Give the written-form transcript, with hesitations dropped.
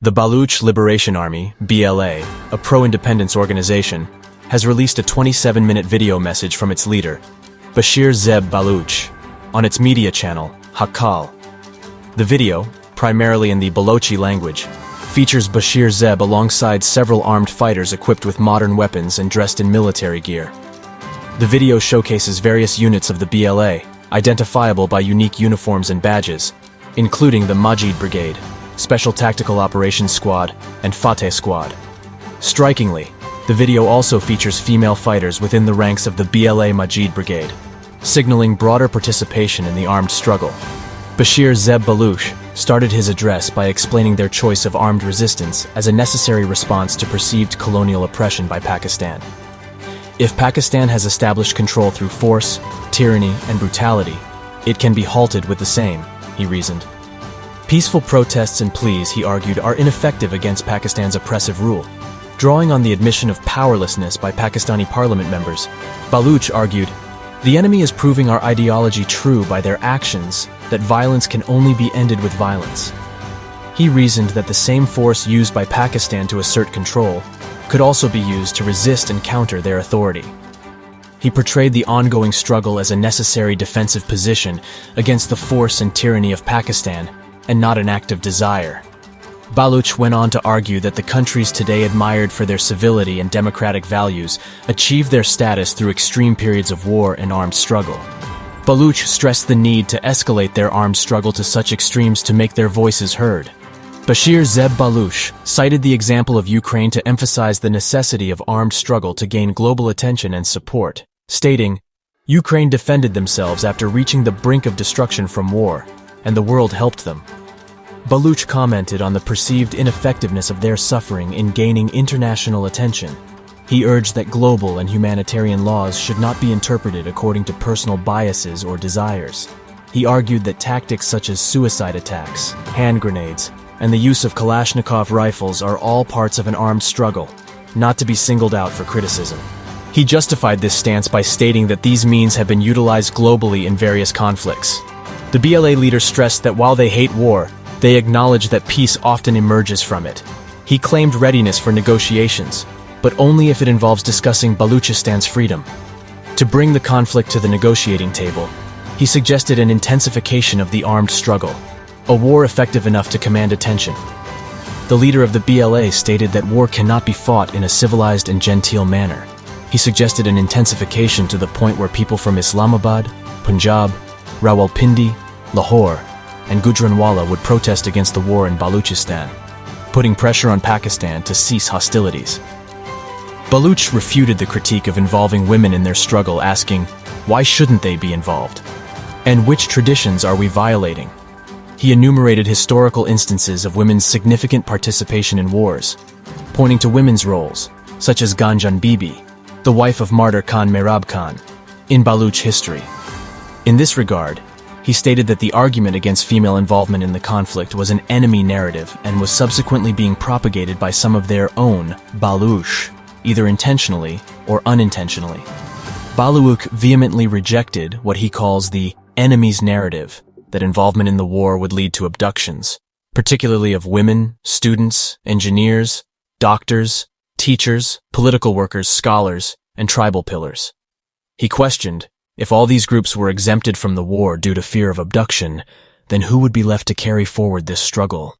The Baloch Liberation Army, BLA, a pro-independence organization, has released a 27-minute video message from its leader, Bashir Zeb Baloch, on its media channel, Hakkal. The video, primarily in the Balochi language, features Bashir Zeb alongside several armed fighters equipped with modern weapons and dressed in military gear. The video showcases various units of the BLA, identifiable by unique uniforms and badges, including the Majeed Brigade, Special Tactical Operations Squad, and Fateh Squad. Strikingly, the video also features female fighters within the ranks of the BLA Majeed Brigade, signaling broader participation in the armed struggle. Bashir Zeb Baloch started his address by explaining their choice of armed resistance as a necessary response to perceived colonial oppression by Pakistan. If Pakistan has established control through force, tyranny, and brutality, it can be halted with the same, he reasoned. Peaceful protests and pleas, he argued, are ineffective against Pakistan's oppressive rule. Drawing on the admission of powerlessness by Pakistani parliament members, Baloch argued, "The enemy is proving our ideology true by their actions, that violence can only be ended with violence." He reasoned that the same force used by Pakistan to assert control could also be used to resist and counter their authority. He portrayed the ongoing struggle as a necessary defensive position against the force and tyranny of Pakistan, and not an act of desire. Baloch went on to argue that the countries today admired for their civility and democratic values achieved their status through extreme periods of war and armed struggle. Baloch stressed the need to escalate their armed struggle to such extremes to make their voices heard. Bashir Zeb Baloch cited the example of Ukraine to emphasize the necessity of armed struggle to gain global attention and support, stating, "Ukraine defended themselves after reaching the brink of destruction from war, and the world helped them." Baloch commented on the perceived ineffectiveness of their suffering in gaining international attention. He urged that global and humanitarian laws should not be interpreted according to personal biases or desires. He argued that tactics such as suicide attacks, hand grenades, and the use of Kalashnikov rifles are all parts of an armed struggle, not to be singled out for criticism. He justified this stance by stating that these means have been utilized globally in various conflicts. The BLA leader stressed that while they hate war, they acknowledge that peace often emerges from it. He claimed readiness for negotiations, but only if it involves discussing Balochistan's freedom. To bring the conflict to the negotiating table, he suggested an intensification of the armed struggle, a war effective enough to command attention. The leader of the BLA stated that war cannot be fought in a civilized and genteel manner. He suggested an intensification to the point where people from Islamabad, Punjab, Rawalpindi, Lahore, and Gujranwala would protest against the war in Balochistan, putting pressure on Pakistan to cease hostilities. Baloch refuted the critique of involving women in their struggle, asking, "Why shouldn't they be involved? And which traditions are we violating?" He enumerated historical instances of women's significant participation in wars, pointing to women's roles, such as Ganjan Bibi, the wife of martyr Khan Mehrab Khan, in Baloch history. In this regard, he stated that the argument against female involvement in the conflict was an enemy narrative and was subsequently being propagated by some of their own Baloch, either intentionally or unintentionally. Baloch vehemently rejected what he calls the enemy's narrative, that involvement in the war would lead to abductions, particularly of women, students, engineers, doctors, teachers, political workers, scholars, and tribal pillars. He questioned, if all these groups were exempted from the war due to fear of abduction, then who would be left to carry forward this struggle?